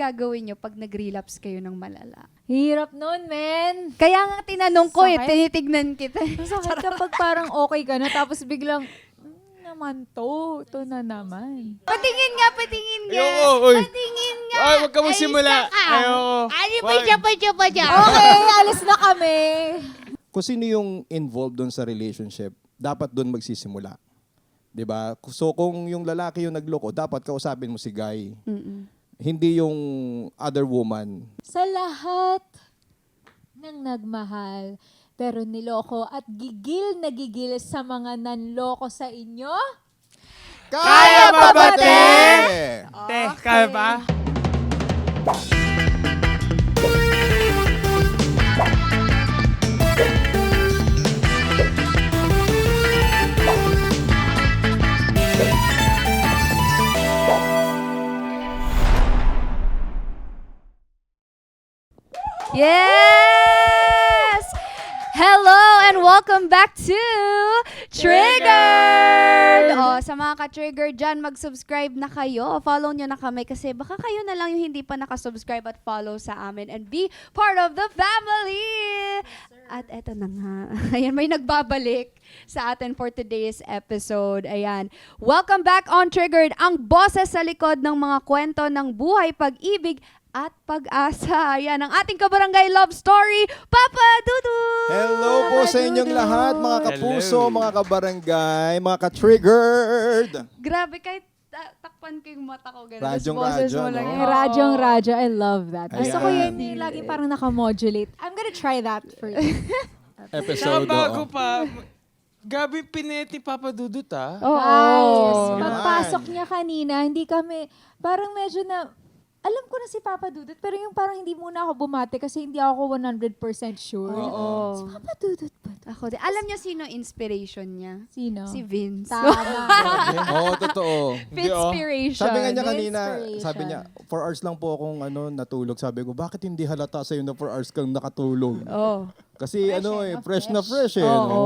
gagawin nyo pag nag-relapse kayo ng malala? Hirap nun, men. Kaya nga tinanong ko Sakit. tinitignan kita. Masakit kapag parang okay ka na, tapos biglang, naman to. Ito na naman. Patingin nga. Ayoko, uy. Patingin nga. Ay, wag ka mo simula. Ayoko. Ano ba Wag. siya? Okay, alis na kami. Kung sino yung involved doon sa relationship, dapat doon magsisimula. 'Di ba? So kung yung lalaki yung nagloko, dapat kausapin mo si guy. Hindi yung other woman. Sa lahat ng nagmahal, pero niloko at gigil na gigil sa mga nanloko sa inyo, Kaya pa ba, te? te? Te, kaya ba? Yes! Hello and welcome back to Triggered! O, sa mga ka-trigger dyan, mag-subscribe na kayo. Follow nyo na kami kasi baka kayo na lang yung hindi pa nakasubscribe at follow sa amin and be part of the family! At eto na nga. Ayan, may nagbabalik sa atin for today's episode. Ayan. Welcome back on Triggered, ang boses sa likod ng mga kwento ng buhay, pag-ibig, at pag-asa. Yan ang ating kabarangay love story, Papa Dudu! Hello po sa inyong lahat, mga kapuso, Hello. mga kabarangay, mga ka-triggered. Grabe, kahit takpan ko yung mata ko. Ganun. Radyong Tapos boses radyo, mo no? lang yun. Yung radyong radyo, I love that. Gusto ko Ayan. yun yung lagi parang nakamodulate. I'm gonna try that for you. Saka Episode, bago oo. pa, Gabi pineti Papa Dudut, ah. Oo. Guys, Yan. pagpasok niya kanina, hindi kami, parang medyo na, alam ko na si Papa Dudut, pero yung parang hindi muna ako bumate kasi hindi ako 100% sure. Oo. Si Papa Dudut ba? Ako din. Alam niyo sino inspiration niya? Sino? Si Vince. Tama. Oo, totoo. Inspiration. Sabi nga niya kanina, Inspiration. sabi niya, 4 hours lang po akong natulog. Sabi ko, bakit hindi halata sa'yo na 4 hours kang nakatulog? Oh. Kasi fresh na fresh eh. Oo. no?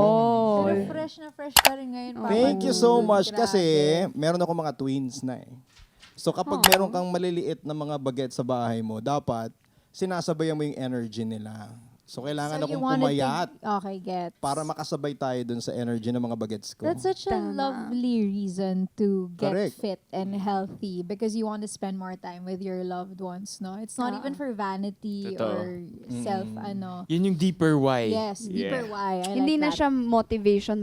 Pero fresh na fresh pa rin ngayon. Papa Thank you so Dudut. much Grabe. kasi meron ako mga twins na eh. So kapag meron kang maliliit na mga bagets sa bahay mo, dapat sinasabayan mo yung energy nila. So kailangan So you akong wanted pumayat Okay, get. para makasabay tayo dun sa energy ng mga bagets ko. That's such a Tama. lovely reason to get Correct. fit and healthy because you want to spend more time with your loved ones, no? It's not even for vanity Totoo. or self, Yun yung deeper why. Yes, deeper Yeah. why. I Hindi like na that. siya motivation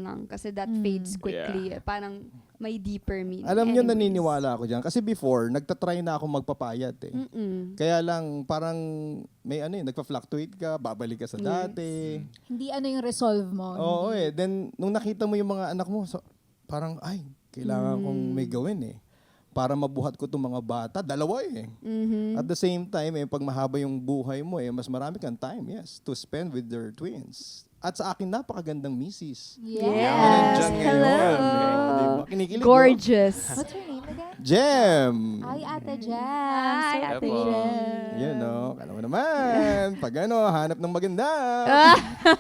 lang kasi that fades quickly. Parang may deeper meaning. Alam nyo, Anyways. naniniwala ako dyan. Kasi before, nagtatry na ako magpapayat eh. Kaya lang, parang may nagpa-fluctuate ka, babalik ka sa dati. Hindi yung resolve mo. Oo eh. Then, nung nakita mo yung mga anak mo, parang, ay, kailangan kong may gawin eh. Para mabuhat ko itong mga bata. Dalawa eh. At the same time, pag mahaba yung buhay mo, mas marami kang time, yes, to spend with their twins. At sa akin, napakagandang misis. Yes. Nandyan Hello. ngayon. Di ba? Kinikilig, no? Gorgeous. What's your name again? Jem! Ay, Ate Jam. Ay, So Ate Apo. Jam. Yan, no? Kala mo naman. Pag hanap ng maganda.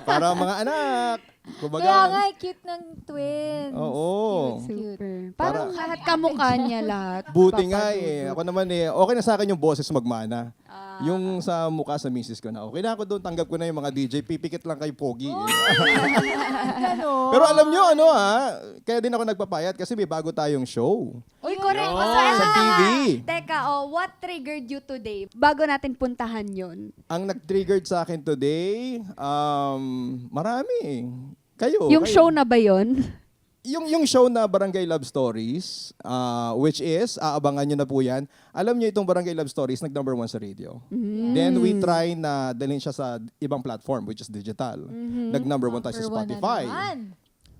Para mga anak. Kumbaga. Kaya nga, cute ng twins. Oo. Cute. Super. Parang lahat kamukha niya lahat. Buti Papa nga Dudu. Ako naman okay na sa akin yung boses magmana. Yung sa mukha sa misis ko na. Okay na ako doon, tanggap ko na yung mga DJ. Pipikit lang kay Pogi. Ganon. Pero alam nyo, kaya din ako nagpapayat kasi may bago tayong show. Uy, correct. Yun. So, eto Sa na TV. nga. Teka, what triggered you today? Bago natin puntahan yun. Ang nag-triggered sa akin today, marami. Kayo. Yung kayo. show na ba yun? Yung show na Barangay Love Stories, which is, aabangan nyo na po yan. Alam nyo itong Barangay Love Stories, nag-number 1 sa radio. Then we try na dalhin siya sa ibang platform, which is digital. Nag-number 1 tayo sa Number one na Spotify. naman.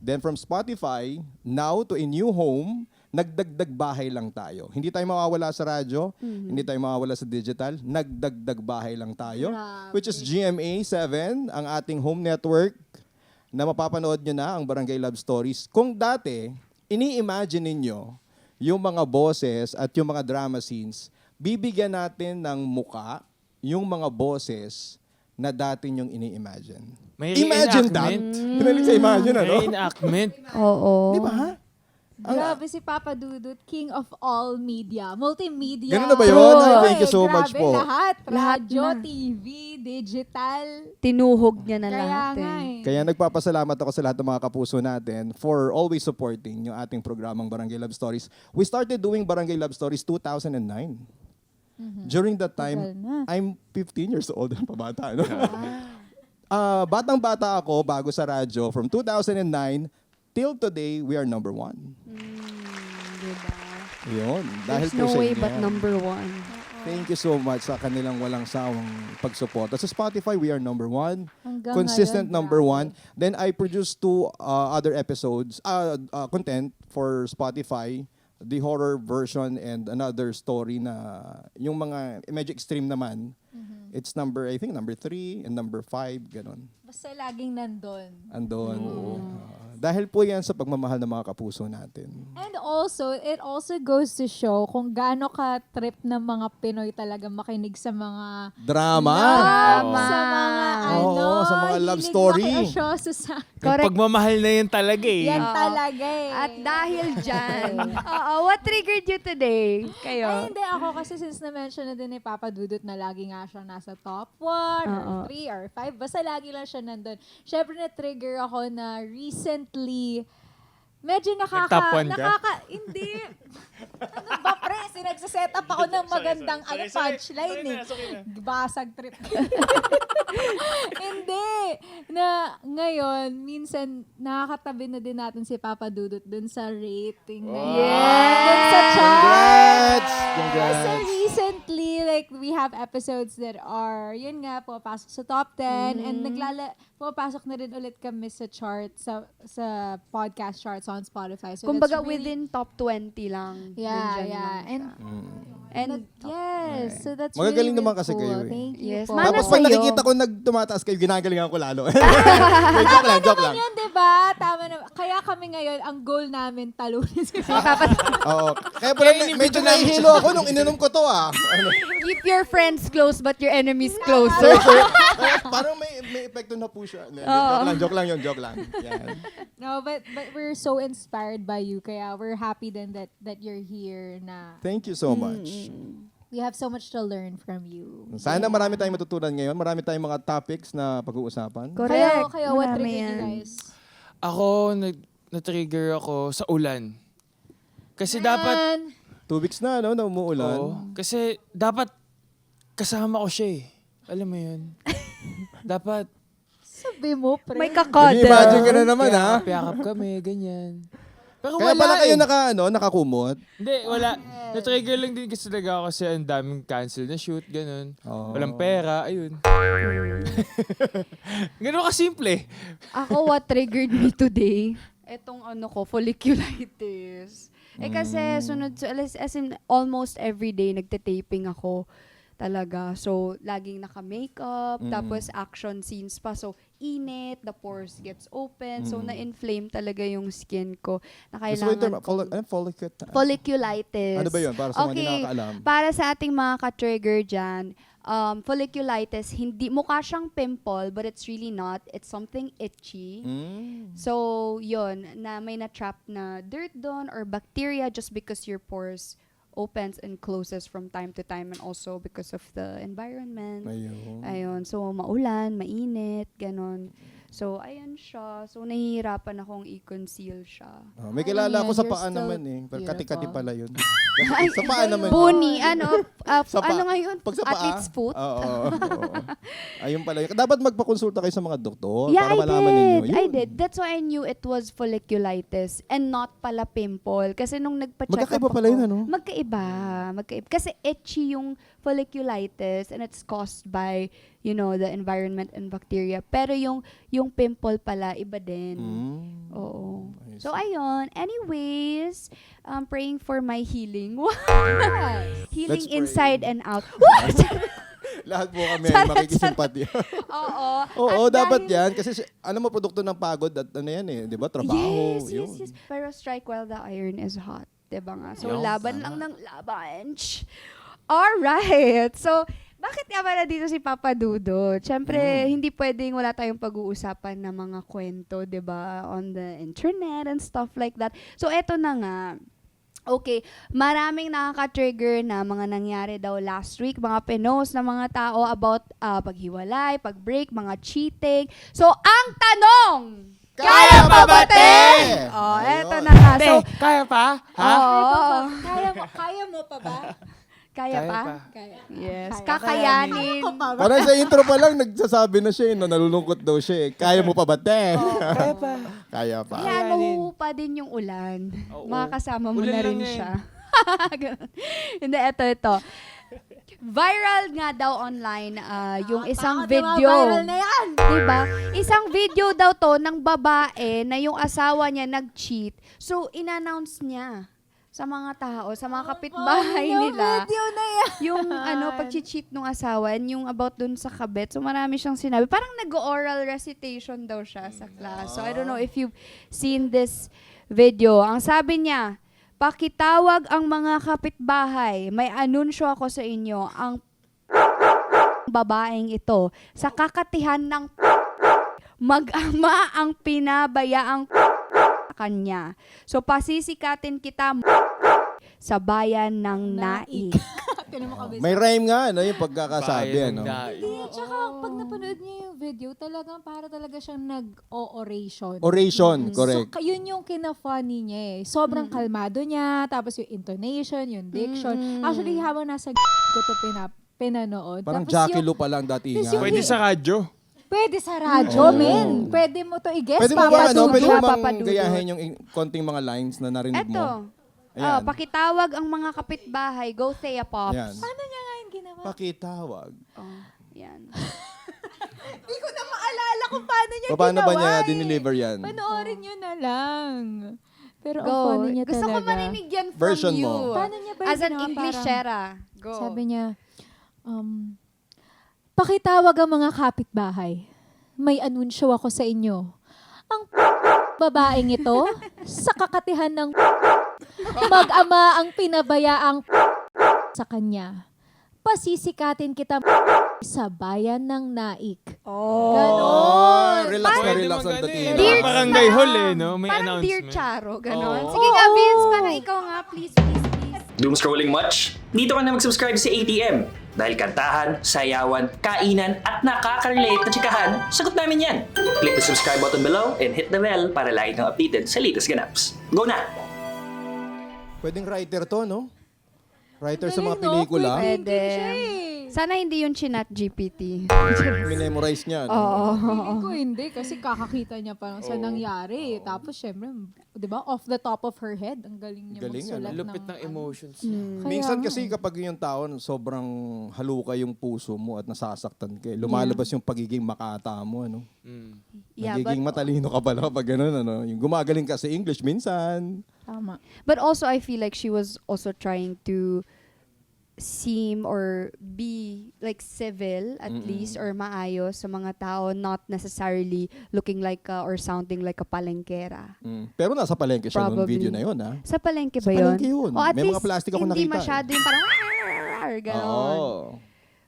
Then from Spotify, now to a new home, nagdagdag bahay lang tayo. Hindi tayo mawawala sa radyo, hindi tayo mawawala sa digital, nagdagdag bahay lang tayo. Grabe. Which is GMA 7, ang ating home network, na mapapanood nyo na ang Barangay Love Stories. Kung dati, ini-imagine ninyo yung mga boses at yung mga drama scenes, bibigyan natin ng muka yung mga boses na dati nyong ini-imagine. May Imagine that. reenactment. Pinalig sa imagine, ano? Reenactment. Oo. Di ba? Grabe si Papa Dudut, king of all media, multimedia. Ganun na ba yun? True. Ay, thank you so Grabe, much po. Lahat. Lahat Radyo, na. TV, digital. Tinuhog niya na Kaya lahat nga eh. eh. Kaya nagpapasalamat ako sa lahat ng mga kapuso natin for always supporting yung ating programang Barangay Love Stories. We started doing Barangay Love Stories 2009. During that Tagal time, na. I'm 15 years old. Pabata, ano? Batang-bata ako bago sa radyo. From 2009 till today, we are number 1. Diba? Yun. Dahil There's po no sa way inyo. but number 1. Thank you so much sa kanilang walang sawang pagsuporta. Sa Spotify, we are number 1. Hanggang Consistent ngayon, number grabe. 1. Then I produced 2 other episodes, content for Spotify, the horror version and another story na yung mga medyo extreme naman. It's I think number 3 and number 5, ganun. Basta laging nandun. Andon. Dahil po yan sa pagmamahal ng mga kapuso natin. And also, it also goes to show kung gaano ka trip ng mga Pinoy talaga makinig sa mga Drama! love, Oo. sa mga Oo, sa mga love hilig story. makiasyoso sa... Correct. Pagmamahal na yun talaga eh. Yan Oo. talaga eh. At dahil dyan, what triggered you today? Ay, Kayo? hindi ako kasi since na-mention na din ni Papa Dudut na lagi nga siya nasa top 1 Oo. or 3 or 5, basta lagi lang siya nandun. Siyempre na-trigger ako na recently, medyo Nag-top one ka? hindi. Ano ba, pre? Sinagsaset up ako ng magandang punchline eh. Basag trip. Hindi. Na ngayon, minsan, nakakatabi na din natin si Papa Dudut dun sa rating na yun. Yes! Dun sa chart. Congrats! Kasi Congrats! recently, like, we have episodes that are, yun nga, pumapasok sa top 10 and pumapasok na rin ulit kami sa chart, sa podcast charts on Spotify. So Kumbaga that's really- within top 20 lang. Yeah, Nandyan yeah. lang And, siya. And yes, so that's Magagaling really, naman really kasi cool. kayo eh. Thank you Yes, po. mana Tapos pag sa'yo. nakikita ko tumataas kayo, ginagalingan ko lalo. joke lang. Yun, diba? Tama na. Kaya kami ngayon, ang goal namin, talunin si Oo. Kaya pala, medyo nahihilo ako nung ininom ko to Ano? keep your friends close but your enemies closer. Kaya parang may epekto na po siya. Hindi, joke lang yun, joke lang. Yan. No, but we're so inspired by you. Kaya we're happy then that you're here na Thank you so much. we have so much to learn from you. Sana marami tayong matutunan ngayon. Marami tayong mga topics na pag-uusapan. Correct. Kayo what Marami triggered you yan. guys? Ako, na-trigger ako sa ulan. Kasi dapat, Man, 2 weeks na, no, na umuulan. kasi dapat kasama ko siya eh. Alam mo yun? Dapat, sabi mo, pre. May kakada. Imagine ka na naman, ha? piyakap kami, ganyan. Pero Kaya wala pala kayo eh. nakakumot. Hindi, wala. Na-trigger lang din kasi talaga ako kasi ang daming cancel na shoot, ganun. Oo. Walang pera, ayun. Ganun kasimple. Ako, what triggered me today? Etong folliculitis. Kasi as in, almost every day, nagte-taping ako talaga. So, laging naka-makeup, tapos action scenes pa. So, init, the pores gets open. So, na-inflame talaga yung skin ko. Na Gusto ko yung term, kailangan folliculitis. folliculitis. Ano ba yun? Para sa mga hindi nakakaalam. Para sa ating mga ka-trigger dyan, folliculitis, hindi, mukha siyang pimple, but it's really not. It's something itchy. So, yun, na may na-trap na dirt doon or bacteria just because your pores opens and closes from time to time and also because of the environment. Ayun. So, maulan, mainit, ganon. So, ayun siya. So, nahihirapan akong i-conceal siya. May kilala ako sa You're paa still naman eh. Pero kati-kati beautiful. pala yun. Sa paa naman. Buni, Sa paa. ano ngayon? Pag sa paa. Athlete's foot? Oo. Ayun pala yun. Dapat magpakonsulta kayo sa mga doktor Yeah, para malaman ninyo. Yun. I did. That's why I knew it was folliculitis and not pala pimple. Kasi nung nagpa-check up Magkakaiba ako, pala yun, ano? Magkaiba. Kasi itchy yung folliculitis and it's caused by, the environment and bacteria. Pero yung pimple pala, iba din. Oo. I So, see. ayun. Anyways, praying for my healing. Yes. Healing Let's pray. inside and out. Lahat po kami ay makikisimpati. Oo. Oo, At dapat dahil- yan. Kasi ano mo, produkto ng pagod at ano yan eh. Di ba? Trabaho. Yes. Pero strike while the iron is hot. Diba nga? So, Yung laban lang ng laban. Alright. So, Bakit nga pala dito si Papa Dudut? Siyempre, hindi pwedeng wala tayong pag-uusapan na mga kwento, 'di ba, on the internet and stuff like that. So, eto na nga. Okay, maraming nakaka-trigger na mga nangyari daw last week, mga pinost na mga tao about paghiwalay, pag-break, mga cheating. So, ang tanong! Kaya pa ba, te? Oh, eto Ayun. na nga. Te, So, kaya pa? Ha? oo. Kaya mo pa ba? Kaya pa? Kaya. Yes, Kaya. kakayanin. Parang sa intro pa lang, nagsasabi na siya, nalulungkot daw siya. Kaya mo pa ba, te? Kaya pa. Kaya pa. Yan, Kayanin. mahuhupa din yung ulan. Oo. Makakasama mo Ulan na lang rin yan. siya. Ganun. Hindi, ito. Viral nga daw online yung isang Takot yung mga video. viral na yan. Diba? Isang video daw to ng babae na yung asawa niya nag-cheat. So, in-announce niya sa mga tao, sa mga kapitbahay Yung nila. video na yan. Yung pag-cheat ng asawa, and yung about dun sa kabet. So marami siyang sinabi. Parang nag-oral recitation daw siya sa class. So I don't know if you've seen this video. Ang sabi niya, pakitawag ang mga kapitbahay. May anunsyo ako sa inyo. Ang babaeng ito sa kakatihan ng mag-ama ang pinabayaang kanya. So pasisikatin kita sa bayan ng Naik. Tinan mo kami. May rhyme nga, no, yung pagkakasabi, Bayan ano? na- Tsaka pag napanood niyo yung video, talagang para talaga siyang nag-o-oration. Oration, correct. So, yun yung kina-funny niya eh. Sobrang kalmado niya, tapos yung intonation, yung diction. Actually, habang nasa ko to pinanood. Parang tapos Jackie yung, Lu pa lang dati Tapos nga. yung- Pwede sa radyo. pwede sa radyo, Oo. men. Pwede mo to i-guess, Pwede mo Papa ba, ano, Dudu. pwede mo Papa bang Dudut. gayahin yung konting mga lines na narinig mo? Eto. Ayan. Pakitawag ang mga kapitbahay. Go Thea Pops. Ayan. Paano niya nga yung ginawa? Pakitawag. Oh, yan. Hindi ko na maalala kung paano niya Paano ginawa ba niya eh. dineliver yan? Panoorin niyo na lang. Pero ang Go. funny niya Gusto talaga. ko marinig yan from Version you. mo. Paano niya ba As an ginawa? English Parang- Shera. Go. Sabi niya, pakitawag ang mga kapitbahay. May anunsyo ako sa inyo. Ang babaeng ito, sa kakatihan ng mag-ama ang pinabayaang sa kanya. Pasisikatin kita sa bayan ng Naik. Oh. Ganon. Relax na Pwede relax ang mag-ano dating. eh, Dear Barangay hall eh, no? May Parang Dear announcement. Charo, ganon. Oo. Sige nga, Vince, parang ikaw nga. Please, please, please. Doom scrolling much? Dito ka na mag-subscribe sa ATM. Dahil kantahan, sayawan, kainan, at nakaka-relate na tsikahan, sagot namin yan. Click the subscribe button below and hit the bell para lagi kang updated sa latest ganaps. Go na! Pwedeng writer to, no? Writer sa mga Galing, no? pelikula. Pwede. Siya eh. Sana hindi yun chinat GPT. Minemorize niya. No? Oo. Feeling ko hindi kasi kakakita niya pa lang sa nangyari. Tapos syempre, di ba, off the top of her head, ang galing niya Galing, magsulat Lupit ng ano. emotions. Kaya Minsan nga. kasi kapag yung tao sobrang haluka yung puso mo at nasasaktan ka, lumalabas yung pagiging makata mo, ano? Mm. Yeah, Nagiging matalino ka pala kapag ganun, ano? Yung gumagaling ka sa English minsan. Tama. But also, I feel like she was also trying to seem or be like civil at least or maayos sa mga tao, not necessarily looking like or sounding like a palengkera. Pero nasa palengke siya noong Probably. video na yun, ha? Sa palengke Sa ba yun? palengke yun. O at May mga least plastic ako hindi nakita, masyado yung parang ganon. Oo.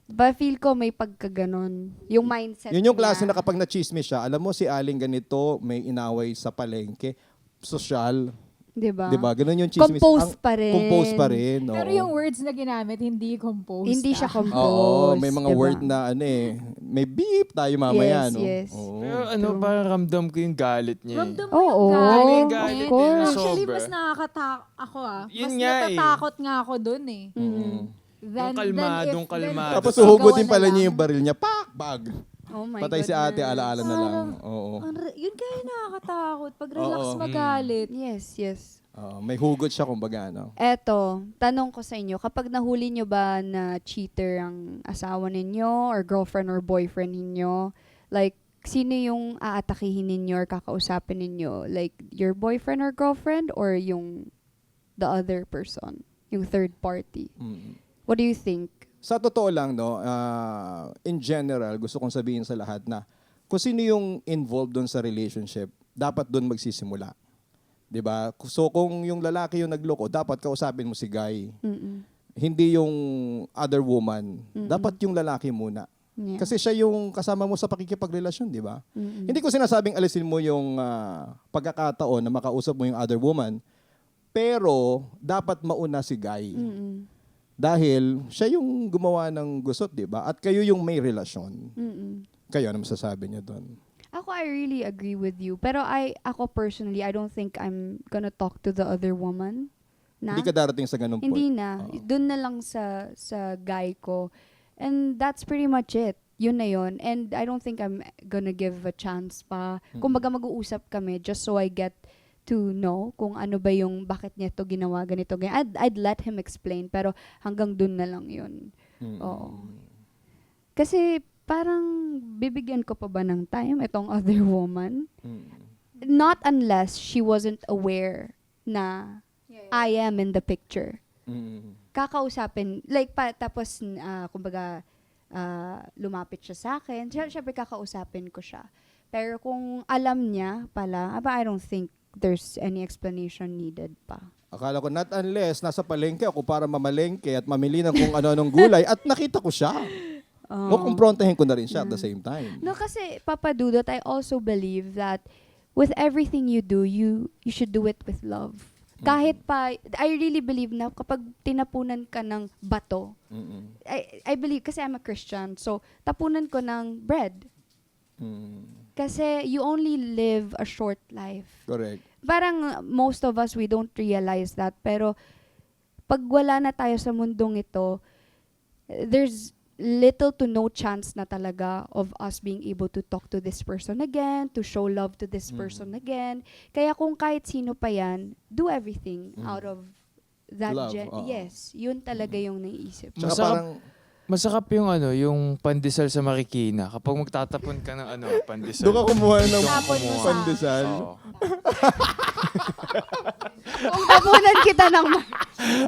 But feel ko may pagkaganon. Yung mindset Yun yung klase niya. na kapag na-chismis siya, alam mo si Aling ganito, may inaway sa palengke, social, Diba? 'di ba? Ganun yung chismis. Composed pa rin. Composed pa rin. Pero oo. yung words na ginamit, hindi composed. Hindi siya ah. composed. Oo, may mga diba? word na ano eh, may beep tayo mamaya, Yes, no? yes. Oo. Pero ano, parang ramdam ko yung galit niya. Ramdam mo Oo. yung galit. Galit of course. Actually, Sobra. mas nakakatakot ako Yun Mas nga eh. natatakot nga ako dun eh. Yung kalmadong kalmado. Tapos Gawa uhugutin na pala lang. niya yung baril niya, pak, bag. Oh my Patay si goodness. ate, alaala na lang. Oo. Yun kaya nakakatakot. Pag relax Oo. magalit. Yes, yes. May hugot siya kumbaga, no? Eto, tanong ko sa inyo, kapag nahuli nyo ba na cheater ang asawa ninyo or girlfriend or boyfriend ninyo, like, sino yung aatakihin ninyo or kakausapin ninyo? Like, your boyfriend or girlfriend or yung the other person? Yung third party? What do you think? Sa totoo lang, no, in general, gusto kong sabihin sa lahat na kung sino yung involved doon sa relationship, dapat doon magsisimula. 'Di ba? So kung yung lalaki yung nagloko, dapat kausapin mo si guy. Mm-mm. hindi yung other woman. Dapat yung lalaki muna. Yeah. Kasi siya yung kasama mo sa pakikipagrelasyon, di ba? Hindi ko sinasabing alisin mo yung pagkakataon na makausap mo yung other woman, pero dapat mauna si guy. Dahil siya yung gumawa ng gusot, di ba? At kayo yung may relasyon. Kayo, ano masasabi niyo doon? Ako, I really agree with you. Pero ako personally, I don't think I'm gonna talk to the other woman. Na? Hindi ka darating sa ganung point. Hindi na. Doon na lang sa guy ko. And that's pretty much it. Yun na yun. And I don't think I'm gonna give a chance pa. Kumbaga mag-uusap kami just so I get to know kung ano ba yung bakit niya to ginawa, ganito, ganyan. I'd let him explain. Pero hanggang doon na lang yun. Oo. Kasi parang bibigyan ko pa ba ng time itong other woman? Not unless she wasn't aware na I am in the picture. Kakausapin, like, tapos, kumbaga, lumapit siya sa akin. Siyempre, kakausapin ko siya. Pero kung alam niya pala, I don't think there's any explanation needed pa. Akala ko, not unless nasa palengke ako para mamalengke at mamili ng kung ano-anong gulay at nakita ko siya. O kumprontahin ko na rin siya at the same time. No, kasi, Papa Dudot, I also believe that with everything you do, you should do it with love. Kahit pa, I really believe na kapag tinapunan ka ng bato, I believe, kasi I'm a Christian, so tapunan ko ng bread. Kasi you only live a short life. Correct. Parang most of us, we don't realize that. Pero pag wala na tayo sa mundong ito, there's little to no chance na talaga of us being able to talk to this person again, to show love to this person again. Kaya kung kahit sino pa yan, do everything out of that. Love, Yes, yun talaga yung naiisip. Tsaka Masarap, parang, masarap yung yung pandesal sa Marikina. Kapag magtatapon ka ng pandesal. doon ka kumuha ng Tapon mo sa- pandesal. Oo. Kung tapunan kita ng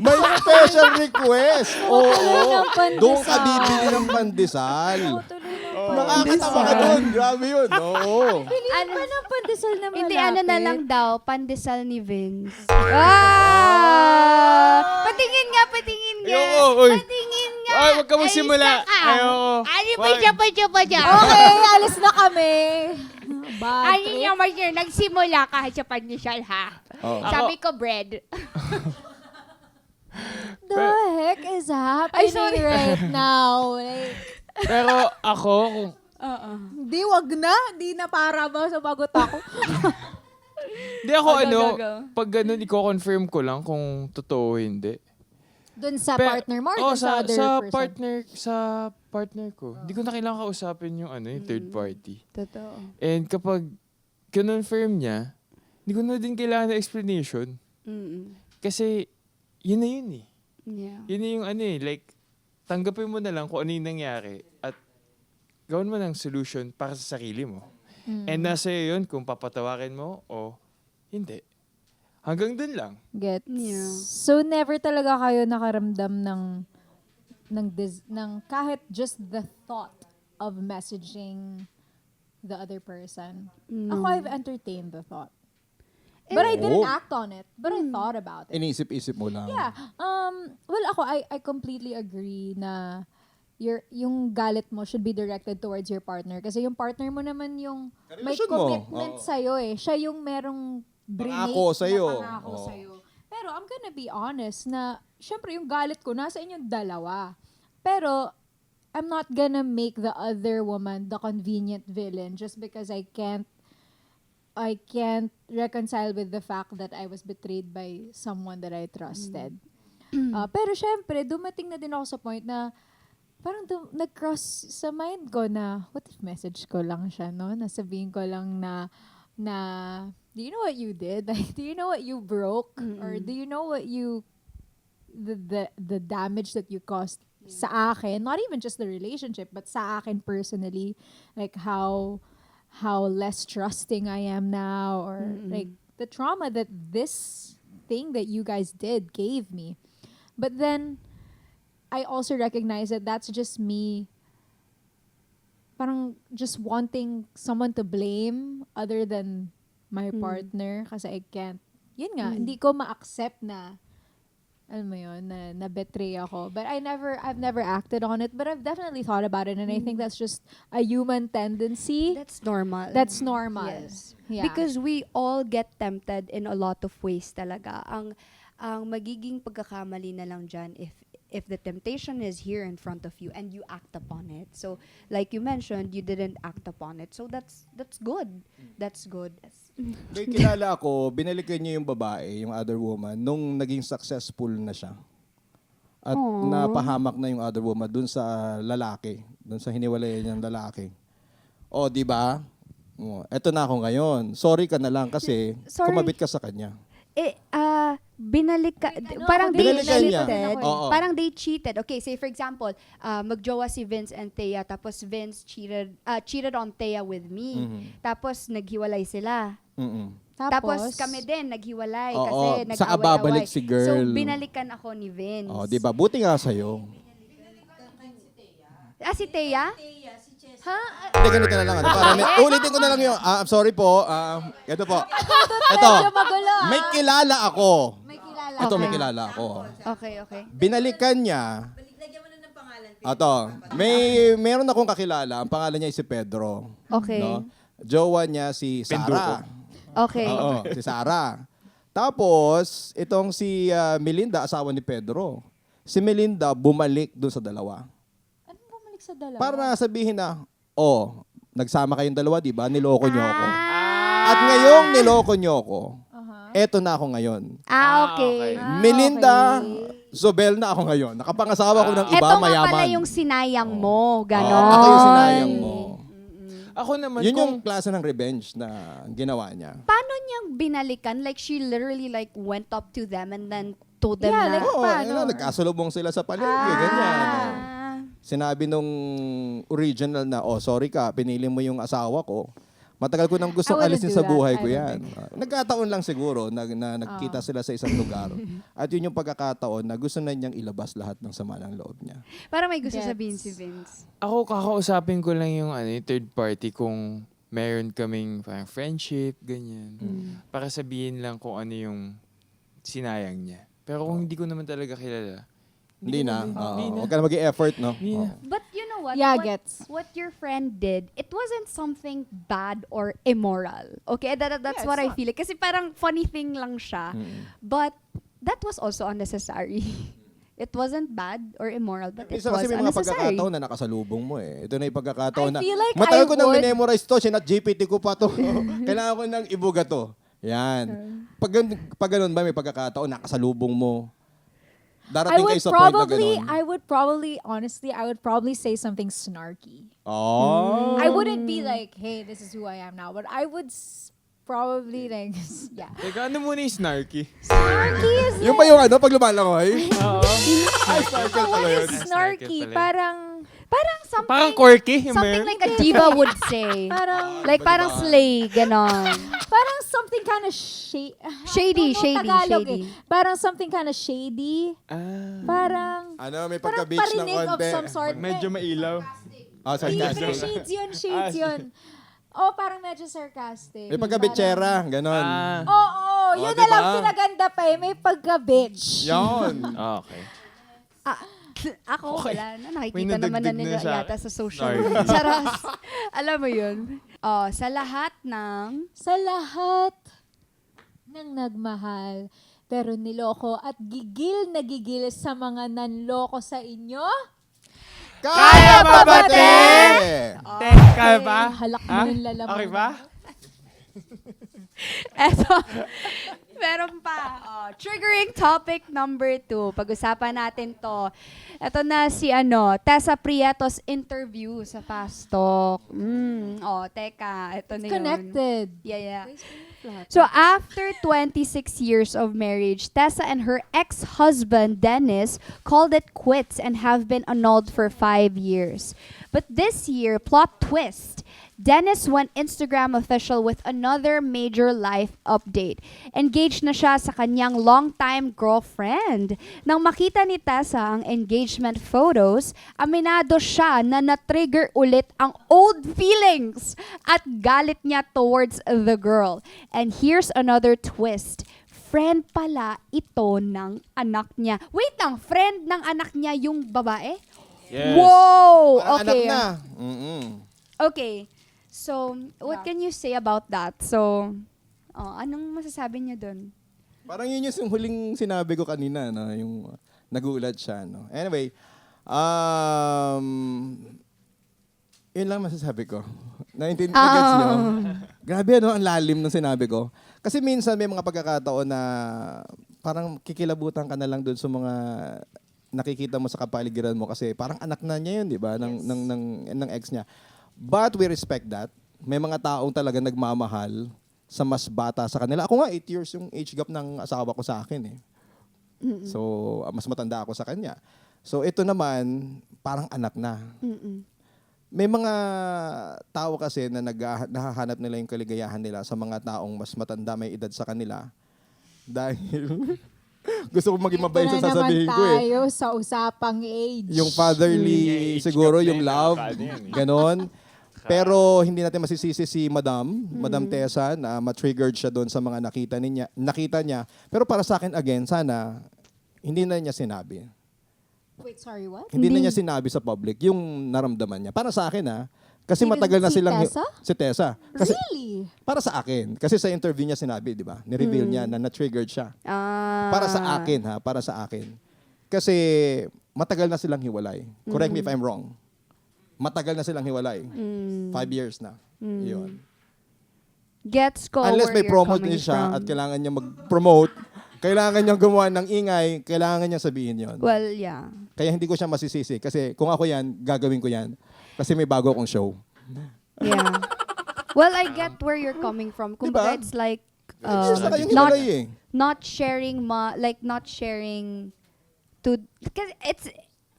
May special request. Oo. ng pandesal. Doon ka bibili ng pandesal. Nakakatawa ka doon. Grabe yun. Oo. Ano pa ng pandesal na malapit? Hindi, ano na lang daw, pandesal ni Vince. Patingin nga, patingin nga. Ayoko, oy. Patingin nga. Ay, wag ka magsimula. Ayoko. Ano ba Wag. siya, pa siya, pa siya? Okay, alis na kami. Bad Ano trip. niya, Marcia, nagsimula kahit sa pandesal, ha? Oo. Sabi ko, bread. The heck is happening right now? Like, Pero ako, kung Hindi, wag na. Hindi na para ba sa bagot ako. Di ako Go. pag ganun, i-confirm ko lang kung totoo o hindi. Doon sa Pe- partner mo or Oo, dun sa other person? sa partner ko. Hindi ko na kailangan kausapin yung yung third party. Totoo. And kapag kinonfirm niya, hindi ko na din kailangan ng explanation. Kasi, yun na yun eh. Yeah. Yun na yung like, tanggapin mo na lang kung ano yung nangyari at gawin mo ng solution para sa sarili mo. And nasa iyo yun kung papatawarin mo o hindi. Hanggang dun lang. Gets. Yeah. So, never talaga kayo nakaramdam ng kahit just the thought of messaging the other person. No. Ako, I've entertained the thought. But I didn't Oh. act on it. But I thought about it. Inisip-isip mo lang. Yeah. Well, ako, I completely agree na yung galit mo should be directed towards your partner. Kasi yung partner mo naman yung may Karelasyon mo. commitment Oo. sa'yo eh. Siya yung merong Pangako sa'yo. pangako Oo. sa'yo. Pero I'm gonna be honest na, syempre yung galit ko nasa inyong dalawa. Pero, I'm not gonna make the other woman the convenient villain just because I can't reconcile with the fact that I was betrayed by someone that I trusted. Pero syempre, dumating na din ako sa point na parang nag-cross sa mind ko na, what if message ko lang siya, no? Nasabihin ko lang na do you know what you did? Like, do you know what you broke? Or do you know what the damage that you caused sa akin? Not even just the relationship, but sa akin personally. Like, how less trusting I am now, or like the trauma that this thing that you guys did gave me. But then I also recognize that that's just me parang just wanting someone to blame other than my partner kasi I can't, yun nga, hindi ko ma-accept na alam mo yun, na betray ako. But I've never acted on it, but I've definitely thought about it, and I think that's just a human tendency. That's normal. That's normal. Yes. Yeah. Because we all get tempted in a lot of ways talaga. Ang magiging pagkakamali na lang dyan if the temptation is here in front of you and you act upon it. So, like you mentioned, you didn't act upon it. So, that's good. That's good. May kilala ako, binalikan niya yung babae, yung other woman, nung naging successful na siya. At napahamak na yung other woman dun sa lalaki, dun sa hiniwalayan niyang lalaki. O, di ba? Eto na ako ngayon. Sorry ka na lang kasi Sorry. kumabit ka sa kanya. Parang they Binalikan niya. cheated. Oo. Parang they cheated. Okay, say for example, magjowa si Vince and Thea, tapos Vince cheated on Thea with me. Tapos naghiwalay sila. Mm-mm. Tapos kami din naghiwalay Oo, kasi sa nag-away-away. ababalik si girl. So binalikan ako ni Vince. O, di ba? Buti nga sa'yo. Si Thea? Hindi, ganito na lang. Ulitin ko na lang yung, I'm sorry po. Ito po. Ito. May kilala ako. Ito, may kilala ako. Okay. Binalikan niya. Ito. Meron akong kakilala. Ang pangalan niya ay si Pedro. Okay. No? Jowa niya si Sara. Okay. Oo, si Sara. Tapos, itong si Melinda, asawa ni Pedro. Si Melinda bumalik doon sa dalawa. Ano bumalik sa dalawa? Para sabihin na, nagsama kayong dalawa, di ba? Niloko niyo ako. At ngayong niloko niyo ako, eto na ako ngayon. Okay. Melinda, Zobel na ako ngayon. Nakapangasawa ko ng iba, Eto nga mayaman. pala yung sinayang mo. Ganon. Ako yung sinayang mo. Ako naman, Yun yung kung klase ng revenge na ginawa niya. Paano niyang binalikan? Like, she literally like went up to them and then told them Yeah, na... like, Oo, paano? nagkasalubong sila sa paligid, ganyan. Sinabi nung original na, sorry ka, pinili mo yung asawa ko. Matagal ko nang gustong I wouldn't alisin do sa that. buhay ko I don't yan. Nagkataon lang siguro na nagkita sila sa isang lugar. At yun yung pagkakataon na gusto na niyang ilabas lahat ng sama ng loob niya. Para may gusto Gets. sabihin si Vince. ako kakausapin ko lang yung yung third party kung meron kaming parang friendship, ganyan. Para sabihin lang kung ano yung sinayang niya. Pero kung hindi ko naman talaga kilala, Hindi na. Hindi na. Huwag ka na mag-effort, no? Hindi na. But you know what? Yeah, what, gets. what your friend did, it wasn't something bad or immoral. Okay? That's Yeah, what I it's not. feel. Kasi parang funny thing lang siya. But that was also unnecessary. It wasn't bad or immoral, but it Minsan was kasi may mga unnecessary. pagkakataon na nakasalubong mo eh. Ito na yung pagkakataon I na, feel like matagal I ko nang would- minemorize to, sinat GPT ko pa to. Kailangan ko nang ibuga to. Yan. Pag ganun ba, may pagkakataon, nakasalubong mo. Darating kayo sa point na ganun. I would probably say something snarky. Oh. I wouldn't be like, hey, this is who I am now. But I would probably like, yeah. Teka, ano muna yung snarky? Snarky is Yung ba yung pag lumalangoy? Oo. Ay, circle pala yun. snarky. pala yun. Parang something, Parang quirky, yung something meron. like a diva would say. Like parang slay, ganon. parang something kind of Shady, shady, Tagalog shady. Parang something kind of shady. Ah, Parang Ano, may parang pagka-beach ng parinig of konti. some sort. medyo mailaw. Sarcastic. Shades yun. Oh, parang medyo sarcastic. May pagka-bitchera, ganon. Ah, Oo, yun Oh, na lang diba? pinaganda pa eh. May pagka-bitch. Yun. okay. Ako, Okay. wala na. Nakikita May naman na nadagdag nila na sa yata sa social Sorry. media. Charas. Alam mo yun? Sa lahat ng... Sa lahat ng nagmahal, pero niloko at gigil na gigil sa mga nanloko sa inyo, Kaya pa ba, te? Teka ba? halak mo Ha? ng lalaman. Okay ba? Eto. Meron pa. Triggering topic number 2. Pag-usapan natin to. Ito na si Tessa Prieto's interview sa Fast Talk. Teka. Ito na yun. Connected. Yeah. So after 26 years of marriage, Tessa and her ex-husband Dennis called it quits and have been annulled for 5 years. But this year, plot twist, Dennis went Instagram official with another major life update. Engaged na siya sa kanyang longtime girlfriend. Nang makita ni Tessa ang engagement photos, aminado siya na na-trigger ulit ang old feelings at galit niya towards the girl. And here's another twist. friend pala ito ng anak niya. Wait lang, friend ng anak niya yung babae? Yes. Wow! Parang anak Okay. na. Mm-mm. Okay. So, what can you say about that? So, anong masasabi niyo dun? Parang yun yung huling sinabi ko kanina, no? Yung nagulat siya. No? Anyway, yun lang masasabi ko. Naintindihan nyo? Grabe, ano? Ang lalim ng sinabi ko. Kasi minsan may mga pagkakataon na parang kikilabutan ka na lang doon sa mga nakikita mo sa kapaligiran mo kasi parang anak na niya yun, di ba? Ng ex niya. But we respect that. May mga taong talaga nagmamahal sa mas bata sa kanila. Ako nga, 8 years yung age gap ng asawa ko sa akin eh. So, mas matanda ako sa kanya. So, ito naman, parang anak na. May mga tao kasi na nahahanap nila yung kaligayahan nila sa mga taong mas matanda, may edad sa kanila. Dahil gusto ko maging mabait sa sasabihin ko eh. tayo sa usapang age. Yung fatherly, siguro yung love, ganon. Pero hindi natin masisisi si Madam Tessa na ma-triggered siya doon sa mga nakita niya. Pero para sa akin again, sana hindi na niya sinabi. Wait, sorry, what? Hindi na niya sinabi sa public yung naramdaman niya. Para sa akin kasi Even matagal na si silang Tessa? si Tessa. Kasi Really? para sa akin, kasi sa interview niya sinabi, 'di ba? Ni-reveal niya na na-triggered siya. Para sa akin para sa akin. Kasi matagal na silang hiwalay. Correct me if I'm wrong. Matagal na silang hiwalay. 5 years na. Yun. Gets ko Unless where may you're promote coming din siya from. at kailangan niya mag-promote, kailangan niya gumawa ng ingay, kailangan niya sabihin yon. Well, yeah. Kaya hindi ko siya masisisi. Kasi kung ako yan, gagawin ko yan. Kasi may bago akong show. Yeah. Well, I get where you're coming from. Kumbaga, Diba? it's like Years na kayong not hiwalay eh. not sharing to kasi it's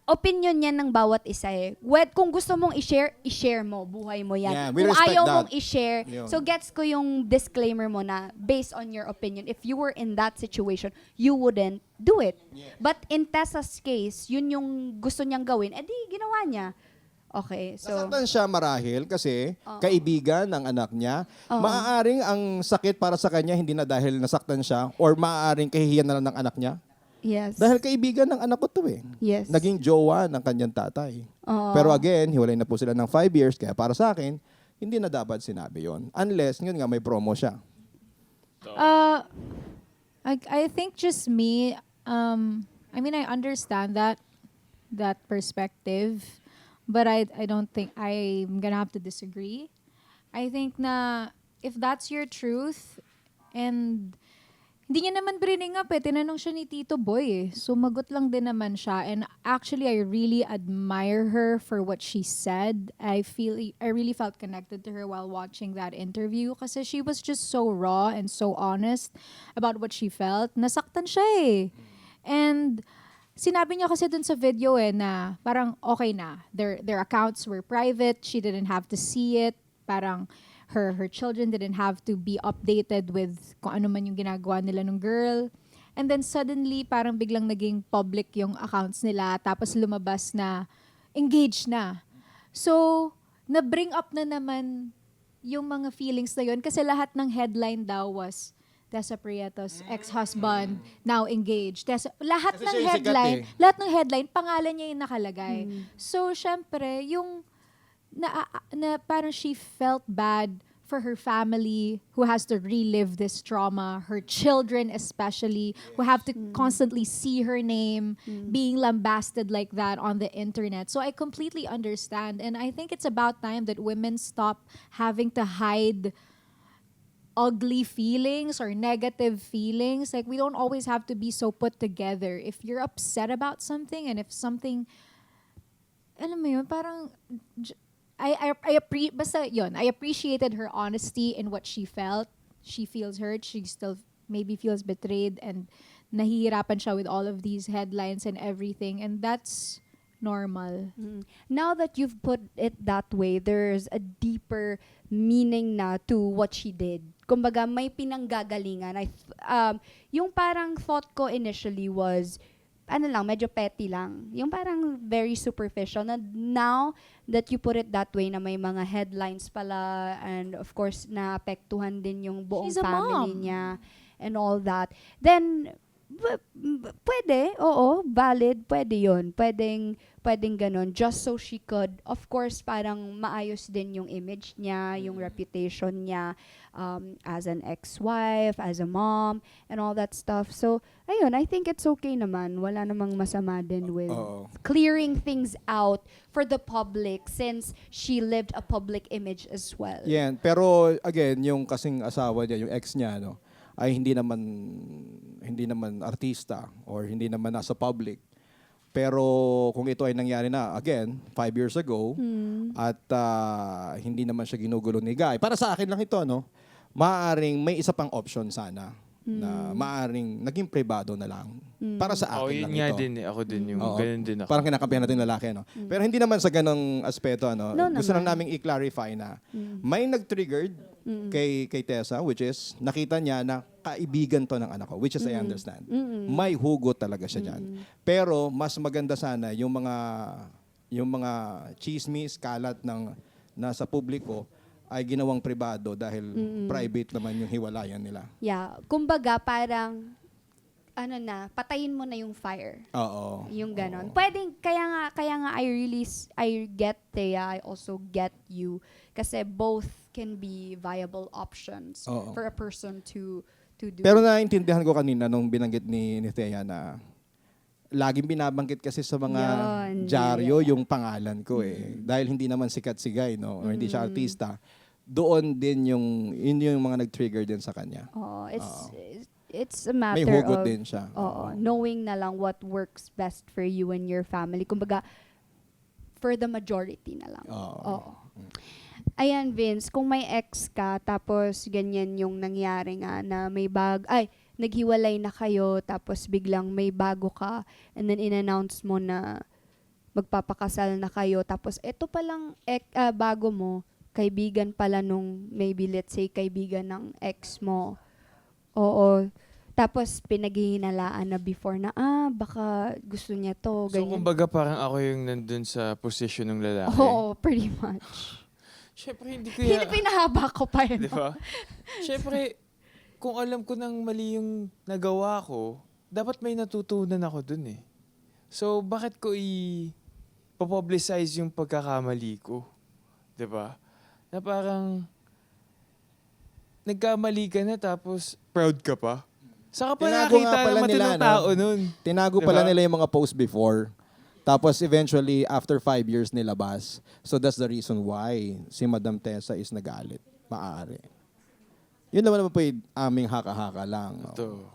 opinion yan ng bawat isa eh. Kung gusto mong i-share mo, buhay mo yan. Yeah, we Kung respect ayaw that. mong i-share, Yun. so gets ko yung disclaimer mo na based on your opinion, if you were in that situation, you wouldn't do it. But in Tessa's case, yun yung gusto niyang gawin, edi ginawa niya. Okay, so Nasaktan siya marahil kasi kaibigan ng anak niya. Oo. Maaaring ang sakit para sa kanya hindi na dahil nasaktan siya or maaaring kahihiyan na lang ng anak niya. yes. Dahil kaibigan ng anak ko to eh. Yes. Naging jowa ng kanyang tatay. Oo. Pero again, hiwalay na po sila ng 5 years. Kaya para sa akin, hindi na dapat sinabi yon. Unless, yun nga, may promo siya. I think just me, I mean, I understand that perspective, but I don't think I'm gonna have to disagree. I think na if that's your truth and hindi niya naman bring up tinanong siya ni Tito Boy sumagot lang din naman siya, and actually I really admire her for what she said. I really felt connected to her while watching that interview kasi she was just so raw and so honest about what she felt. Nasaktan siya and sinabi niya kasi dun sa video na parang okay na. Their accounts were private. She didn't have to see it. Parang her children didn't have to be updated with kung ano man yung ginagawa nila nung girl. And then suddenly, parang biglang naging public yung accounts nila. Tapos lumabas na engaged na. So, na-bring up na naman yung mga feelings na yun. Kasi lahat ng headline daw was Tessa Prieto's ex-husband, now engaged. Lahat Kasi ng siya yung sikat headline, eh. lahat ng headline, pangalan niya yung nakalagay. So, syempre, yung na parang she felt bad for her family who has to relive this trauma, her children especially, who have to constantly see her name being lambasted like that on the internet. So I completely understand, and I think it's about time that women stop having to hide ugly feelings or negative feelings. Like, we don't always have to be so put together. If you're upset about something and if something, alam mo yun, parang I appreciated her honesty in what she felt. She feels hurt. She still maybe feels betrayed, and nahihirapan siya with all of these headlines and everything, and that's normal. Now that you've put it that way, there's a deeper meaning na to what she did. Kumbaga, may pinanggagalingan. Yung parang thought ko initially was, medyo petty lang. Yung parang very superficial. Na now that you put it that way, na may mga headlines pala, and of course, naapektuhan din yung buong She's a family mom. niya. and all that, then pwede, oo, valid, pwede yun. Pwedeng ganun. Just so she could, of course, parang maayos din yung image niya, yung reputation niya as an ex-wife, as a mom, and all that stuff. So, ayun, I think it's okay naman. Wala namang masama din with Oo. clearing things out for the public since she lived a public image as well. Yan. Pero again, yung kasing asawa niya, yung ex niya, no, ay hindi naman artista or hindi naman nasa public. Pero kung ito ay nangyari na, again, 5 years ago, at hindi naman siya ginugulo ni Guy. Para sa akin lang ito, no, maaaring may isa pang option sana na maaaring naging privado na lang. Para sa Oh, akin yun lang nga ito. din eh. Ako din yung Oo. ganun din ako. Parang kinakampihan natin lalaki, no? Pero hindi naman sa ganong aspeto, ano. No Gusto lang naman. naming i-clarify na may nag-triggered kay Tessa, which is nakita niya na kaibigan to ng anak ko, which is I understand. May hugot talaga siya dyan. Pero mas maganda sana yung mga chismis, kalat ng nasa publiko ay ginawang pribado dahil private naman yung hiwalayan nila. Yeah. Kumbaga, parang, patayin mo na yung fire. Oo. Yung ganon. Pwedeng, kaya nga I get Thea, I also get you. Kasi both can be viable options Oo. for a person to do. Pero naintindihan ko kanina nung binanggit ni Thea na laging binabanggit kasi sa mga Yun. dyaryo yung pangalan ko eh. Dahil hindi naman sikat si Guy, no? Or hindi siya artista. Doon din yun yung mga nag-trigger din sa kanya. Oh, it's a matter May hugot of din siya. oo, knowing na lang what works best for you and your family. Kumbaga, for the majority na lang. Oo. Oo. Ayan, Vince, kung may ex ka, tapos ganyan yung nangyari nga na naghiwalay na kayo, tapos biglang may bago ka, and then in-announce mo na magpapakasal na kayo, tapos ito palang bago mo, kaibigan pala nung, maybe let's say, kaibigan ng ex mo. Oo. Tapos pinaghihinalaan na before na, baka gusto niya to, So, ganyan. kumbaga parang ako yung nandun sa position ng lalaki. Oo, pretty much. Siyempre, hindi ko yan. Pinahaba ko pa yun. Di ba? Siyempre, kung alam ko nang mali yung nagawa ko, dapat may natutunan ako dun eh. So, bakit ko i-publicize yung pagkakamali ko? Di ba? Na parang, nagkamali ka na tapos proud ka pa. Saka pa Tinago nga nakita pala ng matinong nila, no? tao nun. Tinago Diba? pala nila yung mga post before. Tapos eventually, after 5 years nilabas. So that's the reason why si Madam Tessa is nagalit. Maaari. Yun naman po yung aming haka-haka lang. Ito.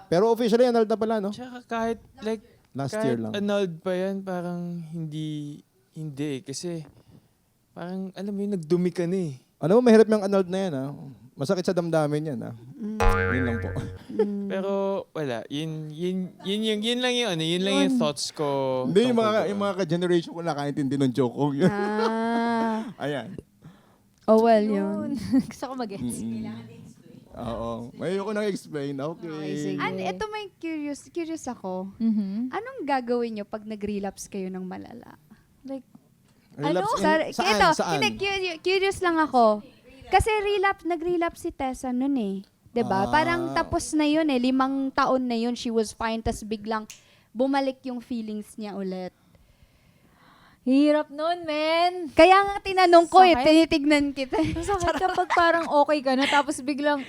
Pero officially, annulled na pala, no? Tsaka kahit like, Last kahit year lang. annulled pa yan, parang hindi eh. Kasi, parang, alam mo yun, nagdumi ka na eh. Ano mo, mahirap yung annulled na yan, ha? Masakit sa damdamin yan, ha? Yun lang po. Pero, wala. Yun lang yung, yun lang yung thoughts ko. Hindi, yung tungkol doon. mga ka-generation ko nakaintindi ng joke ko. Yun. Ayan. Oh, well, yun. Gusto ko mag-gets. Oo. May ko nang explain. Okay. Sige. And ito may curious ako. Mhm. Anong gagawin nyo pag nag-relapse kayo ng malala? Like, Relapse Saan? Hindi, curious lang ako. Kasi nag-relapse si Tessa nun eh. 'Di ba? Parang tapos na yun eh. 5 taon na yun. She was fine. Tas biglang bumalik yung feelings niya ulit. hirap nun, men. Kaya nga tinanong ko Sakit. tinitignan kita. Masakit kapag parang okay ka na, tapos biglang,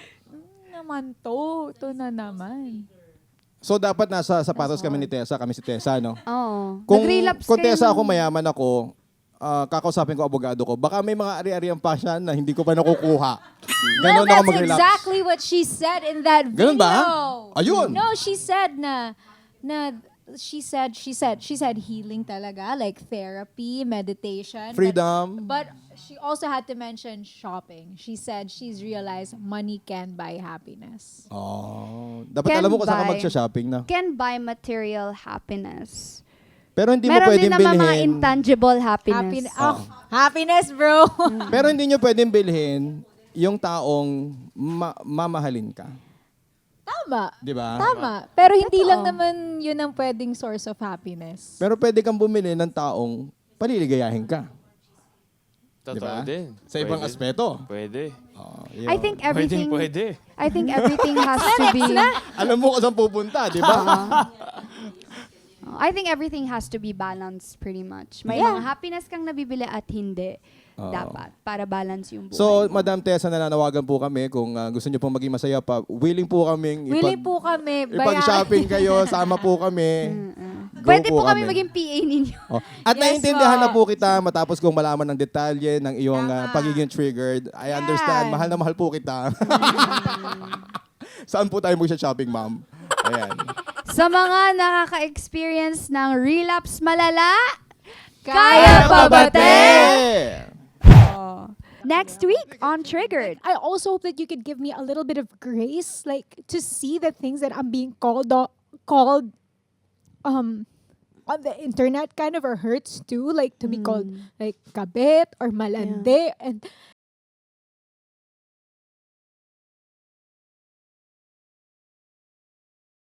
naman to. Ito na naman. So dapat nasa sapatos kami ni Tessa, kami si Tessa, no? Oo. Kung Nag-relapse Tessa kayo ako, mayaman ako, kakausapin ko abogado ko, baka may mga ari-ariang pa siya na hindi ko pa nakukuha. Ganon ako That's mag-relapse. exactly what she said in that video. Ganun ba? Ayun. No, she said she said healing talaga, like therapy, meditation. Freedom. But she also had to mention shopping. She said she's realized money can buy happiness. Oh, dapat Can alam mo kung saan ka buy. magsha-shopping na. Can buy material happiness. Pero hindi mo Meron din pwedeng naman mga bilhin. intangible happiness. Happiness, bro. Pero hindi nyo pwedeng bilhin yung taong mamahalin ka. Tama. Di ba? Tama. Pero hindi Totoo. lang naman yun ang pwedeng source of happiness. Pero pwede kang bumili ng taong paliligayahin ka. Totoo Diba? din. Sa ibang Pwede. aspeto. Pwede. Yun. I think everything Pwede. I think everything has to be Alam mo kung saan pupunta, di ba? I think everything has to be balanced pretty much. May Yeah. mga happiness kang nabibili at hindi. Dapat. Para balance yung buhay. So, mo. Madam Tessa, nananawagan po kami kung gusto niyo pong maging masaya pa. Willing po kaming Willing po kami. ipag-shopping kayo, sama po kami. Go Pwede po kami maging PA ninyo. Oh. At Yes, naiintindihan na po. po kita matapos kong malaman ng detalye ng iyong Tama. pagiging triggered. I understand. Yeah. Mahal na mahal po kita. Saan po tayo mag-shopping, ma'am? Ayan. Sa mga nakaka-experience ng relapse malala, Kaya pa ba, te? next week on Triggered. I also hope that you could give me a little bit of grace, like to see the things that I'm being called on the internet kind of hurts too, like to be called like kabit or malande, and